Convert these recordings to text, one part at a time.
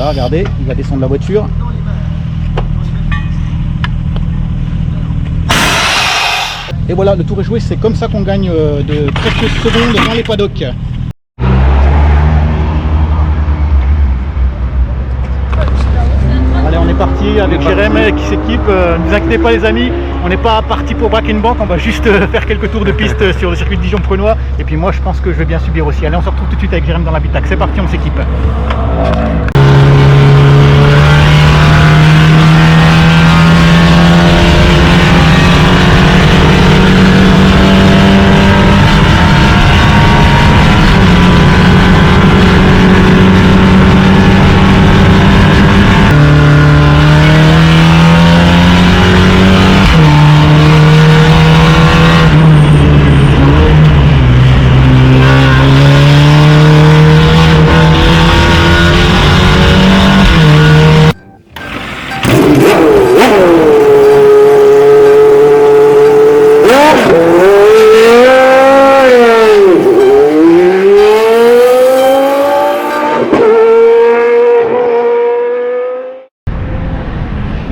Voilà, regardez, il va descendre la voiture. Et voilà, le tour est joué, c'est comme ça qu'on gagne de quelques secondes dans les paddocks. Allez, on est parti avec Jérémy qui s'équipe. Ne vous inquiétez pas les amis, on n'est pas parti pour braquer une banque, on va juste faire quelques tours de piste sur le circuit de Dijon-Prenois. Et puis moi je pense que je vais bien subir aussi. Allez, on se retrouve tout de suite avec Jérémy dans l'habitacle. C'est parti, on s'équipe.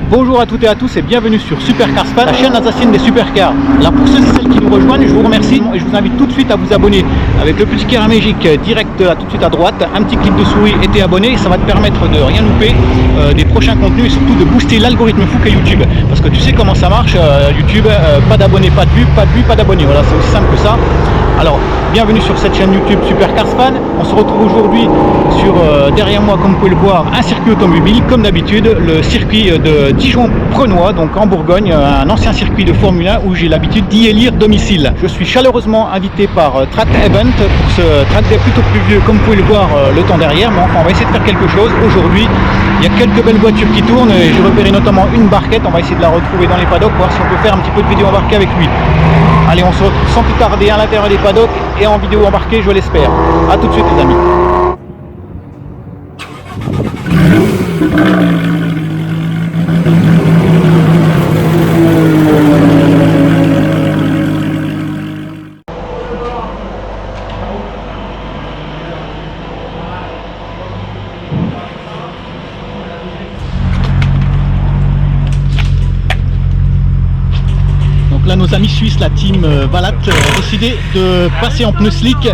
Bonjour à toutes et à tous et bienvenue sur Supercars Fan, la chaîne assassine des supercars. Alors pour ceux et celles qui nous rejoignent, je vous remercie et je vous invite tout de suite à vous abonner avec le petit carré magique direct là tout de suite à droite, un petit clic de souris et t'es abonné, ça va te permettre de rien louper des prochains contenus et surtout de booster l'algorithme fou qu'est YouTube. Parce que tu sais comment ça marche, YouTube, pas d'abonnés, pas de vues, pas d'abonnés, voilà, c'est aussi simple que ça. Alors, bienvenue sur cette chaîne YouTube Supercars Fan. On se retrouve aujourd'hui sur, derrière moi, comme vous pouvez le voir, un circuit automobile, comme d'habitude, le circuit de Dijon-Prenois, donc en Bourgogne, un ancien circuit de Formule 1 où j'ai l'habitude d'y élire domicile. Je suis chaleureusement invité par Track Event pour ce track day plutôt pluvieux, comme vous pouvez le voir le temps derrière, mais enfin on va essayer de faire quelque chose. Aujourd'hui, il y a quelques belles voitures qui tournent et j'ai repéré notamment une barquette, on va essayer de la retrouver dans les paddocks, voir si on peut faire un petit peu de vidéo embarquée avec lui. Allez, on se retrouve sans plus tarder à l'intérieur des paddocks et en vidéo embarquée, je l'espère. A tout de suite les amis. Là, nos amis suisses, la team Valat, ont décidé de passer en pneus slick.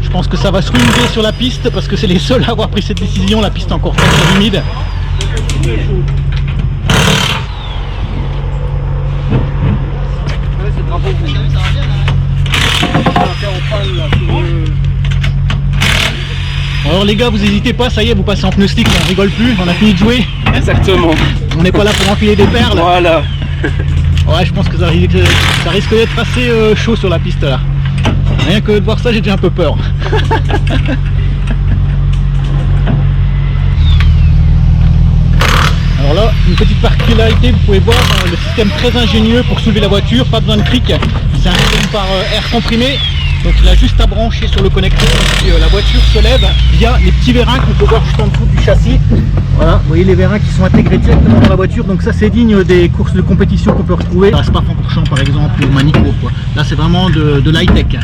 Je pense que ça va se ruiner sur la piste parce que c'est les seuls à avoir pris cette décision. La piste est encore très humide. Alors les gars, vous n'hésitez pas, ça y est, vous passez en pneus slick, on rigole plus, on a fini de jouer. Exactement. On n'est pas là pour enfiler des perles. Voilà. Ouais, je pense que ça risque d'être assez chaud sur la piste là. Rien que de voir ça, j'ai déjà un peu peur. Alors là, une petite particularité, vous pouvez voir le système très ingénieux pour soulever la voiture, pas besoin de cric. C'est un système par air comprimé. Donc il a juste à brancher sur le connecteur et la voiture se lève via les petits vérins qu'on peut voir juste en dessous du châssis. Voilà, vous voyez les vérins qui sont intégrés directement dans la voiture, donc ça c'est digne des courses de compétition qu'on peut retrouver dans la Spa-Francorchamps par exemple ou Manico quoi. Là c'est vraiment de l'high-tech.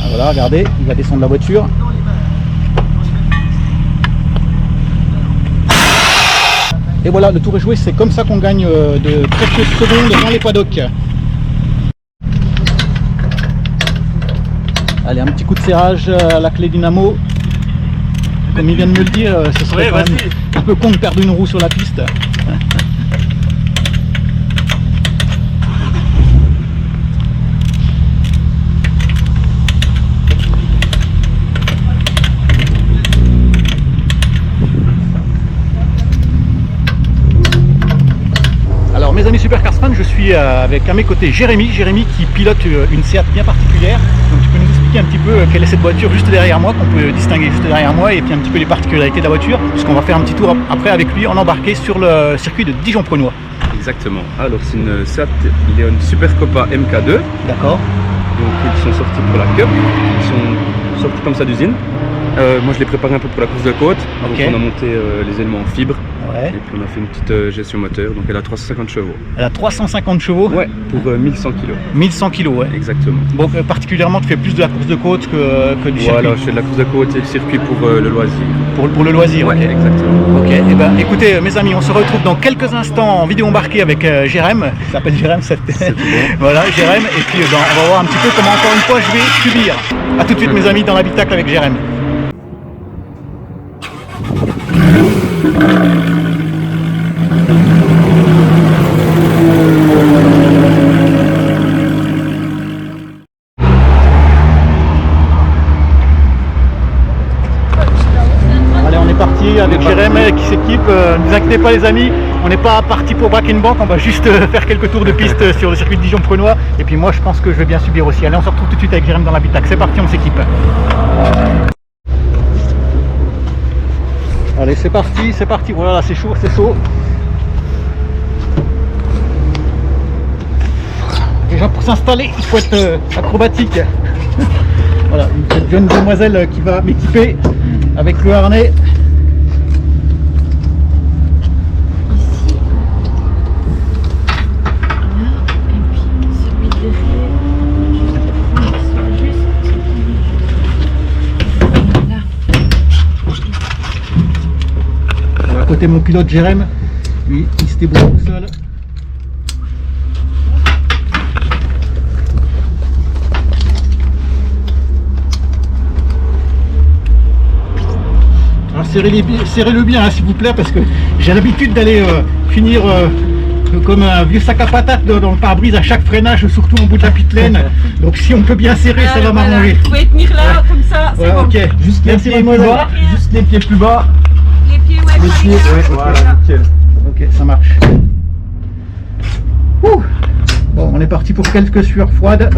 Ah, voilà, regardez, il va descendre la voiture. Et voilà, le tour est joué, c'est comme ça qu'on gagne de quelques secondes dans les paddocks. Allez, un petit coup de serrage à la clé dynamo. Comme il vient de me le dire, ce serait quand même un peu con de perdre une roue sur la piste. Mes amis Supercars Fan, je suis avec à mes côtés Jérémy qui pilote une Seat bien particulière. Donc tu peux nous expliquer un petit peu quelle est cette voiture juste derrière moi, qu'on peut distinguer juste derrière moi, et puis un petit peu les particularités de la voiture, puisqu'on va faire un petit tour après avec lui en embarqué sur le circuit de Dijon-Prenois. Exactement. Alors c'est une Seat Leon Super Copa MK2. D'accord. Donc ils sont sortis pour la Cup, ils sont sortis comme ça d'usine. Moi je l'ai préparé un peu pour la course de côte, donc on a monté les éléments en fibre, Ouais. Et puis on a fait une petite gestion moteur, donc elle a 350 chevaux. Elle a 350 chevaux. Ouais, pour 1100 kg. 1100 kg, ouais. Exactement. Donc particulièrement, tu fais plus de la course de côte que du circuit. Voilà, je fais de la course de côte et le circuit pour le loisir. Pour le loisir, Ouais, ok. exactement. Ok, et ben écoutez mes amis, on se retrouve dans quelques instants en vidéo embarquée avec Jérém. Il s'appelle Jérém, C'est bon. voilà, Jérém. Et puis on va voir un petit peu comment encore une fois je vais subir. A tout de suite mes amis dans l'habitacle avec Jérém. Allez, on est parti avec Jérém qui s'équipe. Ne vous inquiétez pas les amis, on n'est pas parti pour braquer une banque, on va juste faire quelques tours de piste sur le circuit de Dijon-Prenois. Et puis moi je pense que je vais bien subir aussi. Allez, on se retrouve tout de suite avec Jérém dans l'habitacle. C'est parti, on s'équipe. Allez, c'est parti, c'est parti. Voilà, c'est chaud, c'est chaud. Déjà pour s'installer, il faut être acrobatique. Voilà, une jeune demoiselle qui va m'équiper avec le harnais. Ici. Là. Et puis celui derrière. Juste. Là. À côté mon pilote Jérém, lui il se débrouille tout seul. Alors serrez-le bien hein, s'il vous plaît, parce que j'ai l'habitude d'aller finir comme un vieux sac à patates dans le pare-brise à chaque freinage, surtout en bout de la pitelaine. Donc si on peut bien serrer, ça va m'arranger. Vous pouvez tenir là, comme ça, c'est Ouais, bon. ok, juste les pieds plus bas. Juste les pieds plus bas. Les pieds, ouais, par pieds, là. ouais, voilà, nickel. Ok, ça marche. Ouh. Bon, on est parti pour quelques sueurs froides.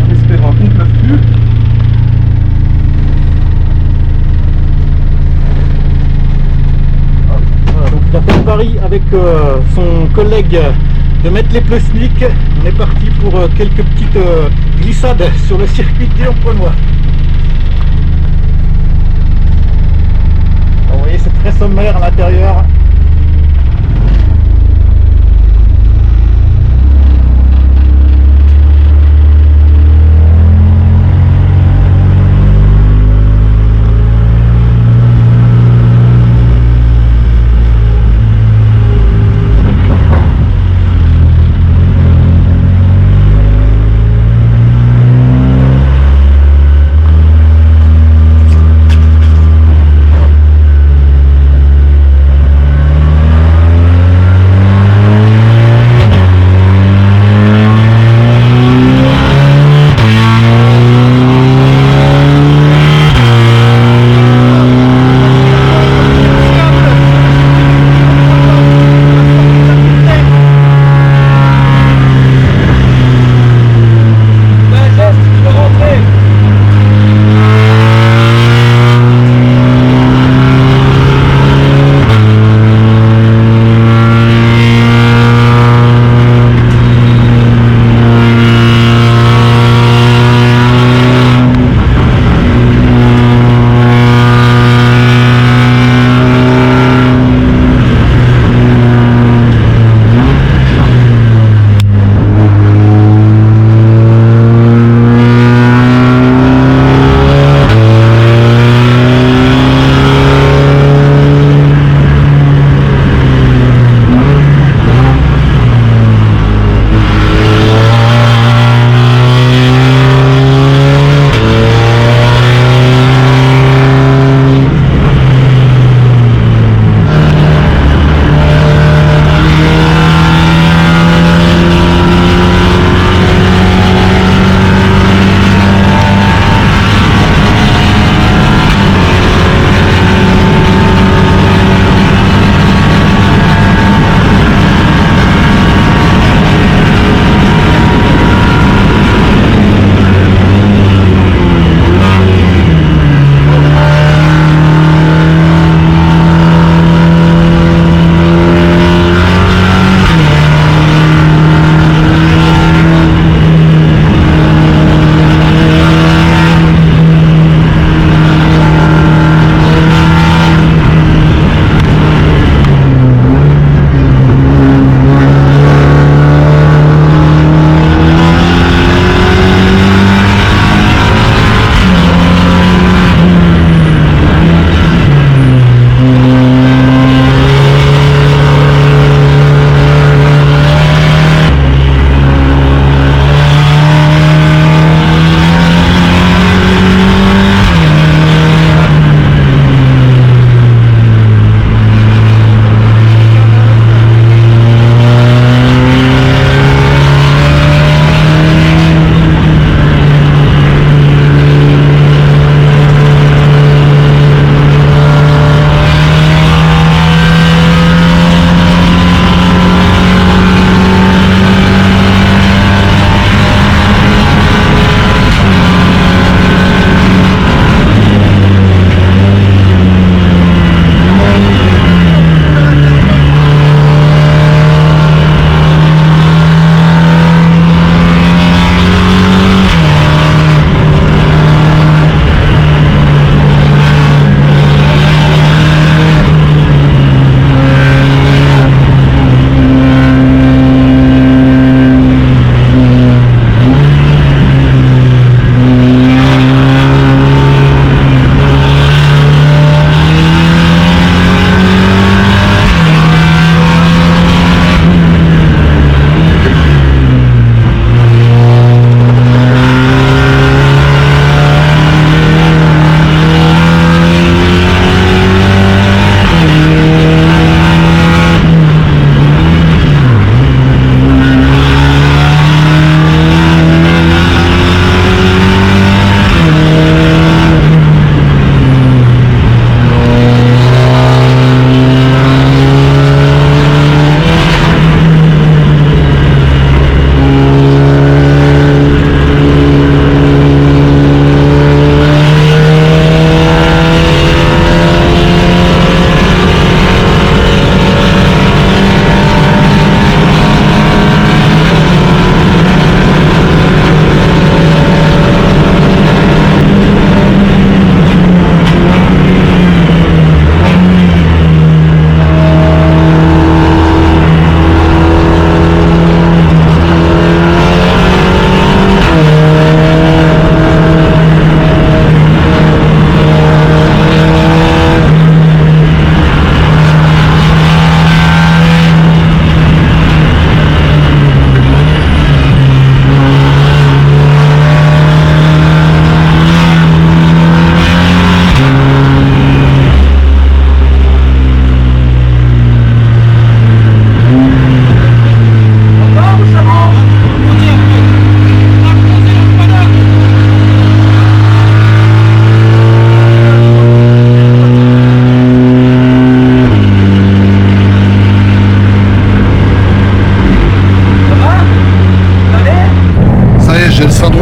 En espérant qu'on ne pleuve plus. Voilà, donc il a fait le pari avec son collègue de mettre les pneus slick. On est parti pour quelques petites glissades sur le circuit de Dijon-Prenois. Vous voyez, c'est très sommaire à l'intérieur.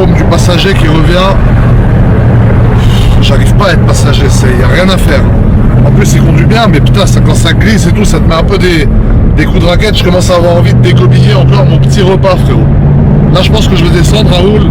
syndrome du passager qui revient. J'arrive pas à être passager, il n'y a rien à faire. En plus il conduit bien, mais putain quand ça glisse et tout, ça te met un peu des coups de raquette. Je commence à avoir envie de dégobiller encore mon petit repas, frérot. Là je pense que je vais descendre, Raoul.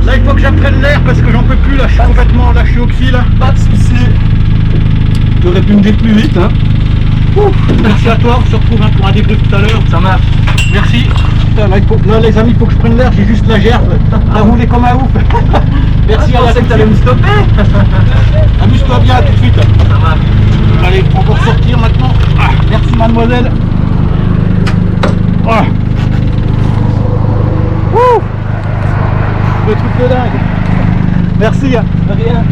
Là il faut que j'apprenne l'air parce que j'en peux plus là, je suis complètement lâché au cri là. Pas de soucis. Tu aurais pu me dire plus vite, hein. Ouf, merci à toi, on se retrouve pour un débrief tout à l'heure. Ça marche. Merci. Putain, là, là les amis, il faut que je prenne l'air, j'ai juste la gerbe. T'as roulé comme un ouf. Merci à la que t'allais me stopper. Amuse-toi bien, à tout de suite. Ça marche. Allez, on va sortir maintenant. Ah, merci mademoiselle. Ah. Ouh. Le truc de dingue. Merci. De rien.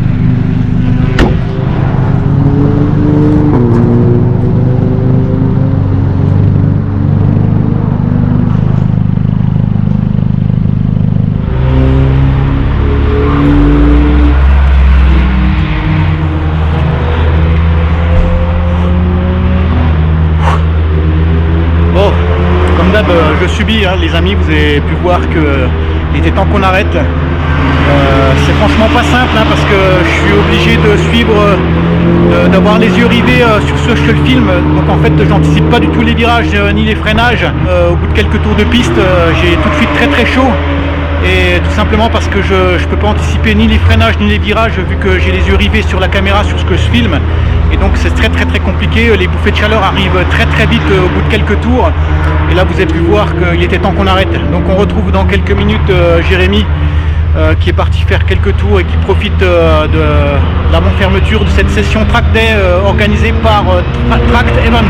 Bon, comme d'hab, je subis, hein, les amis, vous avez pu voir que il était temps qu'on arrête. C'est franchement pas simple hein, parce que je suis obligé de suivre, d'avoir les yeux rivés sur ce que je filme. Donc en fait j'anticipe pas du tout les virages ni les freinages. Au bout de quelques tours de piste, j'ai tout de suite très chaud. Et tout simplement parce que je peux pas anticiper ni les freinages ni les virages vu que j'ai les yeux rivés sur la caméra, sur ce que je filme. Et donc c'est très compliqué, les bouffées de chaleur arrivent très vite au bout de quelques tours. Et là vous avez pu voir qu'il était temps qu'on arrête. Donc on retrouve dans quelques minutes Jérémy qui est parti faire quelques tours et qui profite de la fermeture de cette session Track Day organisée par Tracked Event.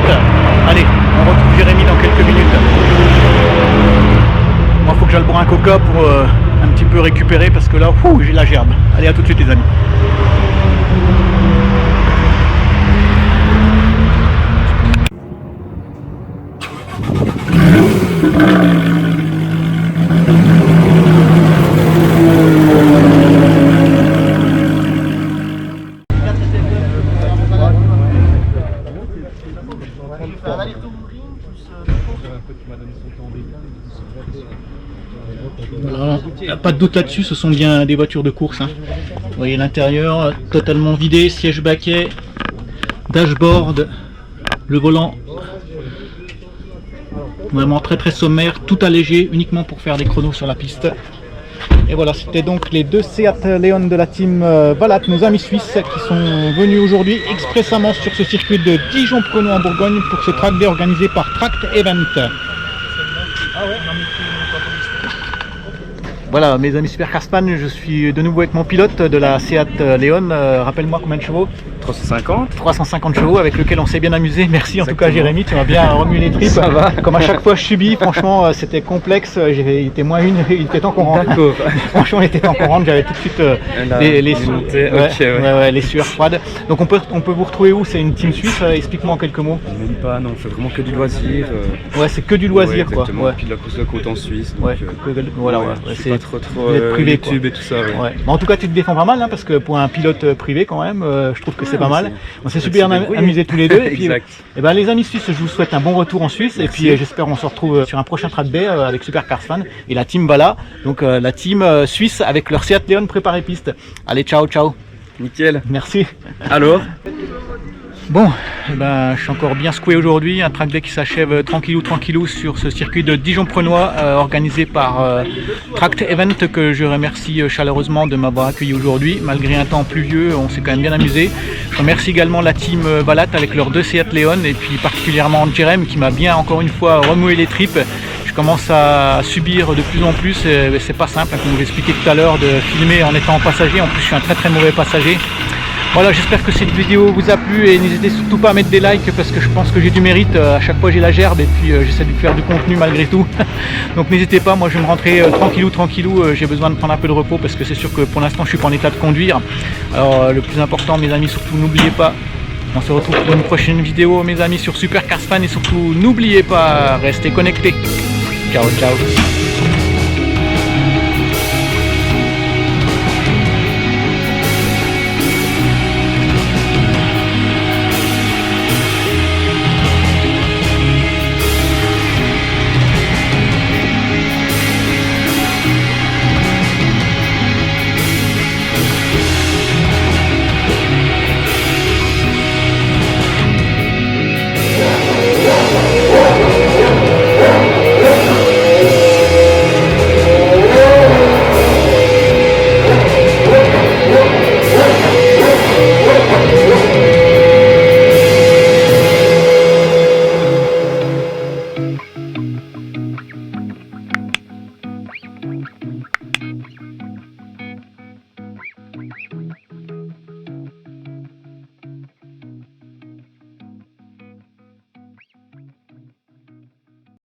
Allez, on retrouve Jérémy dans quelques minutes. Moi, il faut que j'aille boire un coca pour un petit peu récupérer parce que là, j'ai la gerbe. Allez, à tout de suite les amis. Voilà, pas de doute là-dessus, ce sont bien des voitures de course. Hein. Vous voyez l'intérieur totalement vidé, siège baquet, dashboard, le volant vraiment très sommaire, tout allégé uniquement pour faire des chronos sur la piste. Et voilà, c'était donc les deux Seat Leon de la team Valat, nos amis suisses qui sont venus aujourd'hui expressément sur ce circuit de Dijon-Prenoux en Bourgogne pour ce track day organisé par Tracked Event. Voilà mes amis Supercars fans, je suis de nouveau avec mon pilote de la Seat Leon, rappelle-moi combien de chevaux? 350 chevaux avec lequel on s'est bien amusé, merci en tout cas Jérémy, tu m'as bien remué les tripes. Ça va. Comme à chaque fois je subis, franchement c'était complexe, il était moins une, il était temps qu'on rentre. D'accord. Franchement il était temps qu'on rentre, j'avais tout de suite les sueurs froides. Donc on peut vous retrouver où? C'est une team suisse, explique-moi en quelques mots. Même pas, non, on fait vraiment que du loisir. Ouais, c'est que du loisir quoi. Ouais. Puis de la course de côte en Suisse. Donc, voilà, c'est pas trop privé, YouTube quoi. Et tout ça. Ouais. Ouais. Mais en tout cas tu te défends pas mal hein, parce que pour un pilote privé quand même, je trouve que c'est pas mal. On s'est super amusés tous les deux. Et puis, et ben, les amis suisses, je vous souhaite un bon retour en Suisse. Merci. Et puis j'espère on se retrouve sur un prochain track day avec Supercars Fan et la team Vala, donc la team suisse avec leur Seat Leon préparé piste. Allez, ciao. Nickel. Merci. Alors Bon, eh ben, je suis encore bien secoué aujourd'hui, un track day qui s'achève tranquillou sur ce circuit de Dijon-Prenois organisé par Tract Event, que je remercie chaleureusement de m'avoir accueilli aujourd'hui. Malgré un temps pluvieux, on s'est quand même bien amusé. Je remercie également la team Valat avec leurs 2 Seat Leon et puis particulièrement Jérém qui m'a bien encore une fois remué les tripes. Je commence à subir de plus en plus, c'est pas simple, comme je vous expliqué tout à l'heure, de filmer en étant passager. En plus je suis un très mauvais passager. Voilà, j'espère que cette vidéo vous a plu et n'hésitez surtout pas à mettre des likes parce que je pense que j'ai du mérite. À chaque fois j'ai la gerbe et puis j'essaie de faire du contenu malgré tout. Donc n'hésitez pas, moi je vais me rentrer tranquillou. J'ai besoin de prendre un peu de repos parce que c'est sûr que pour l'instant je suis pas en état de conduire. Alors le plus important mes amis, surtout n'oubliez pas, on se retrouve pour une prochaine vidéo mes amis sur Supercars Fan et surtout n'oubliez pas, restez connectés. Ciao ciao.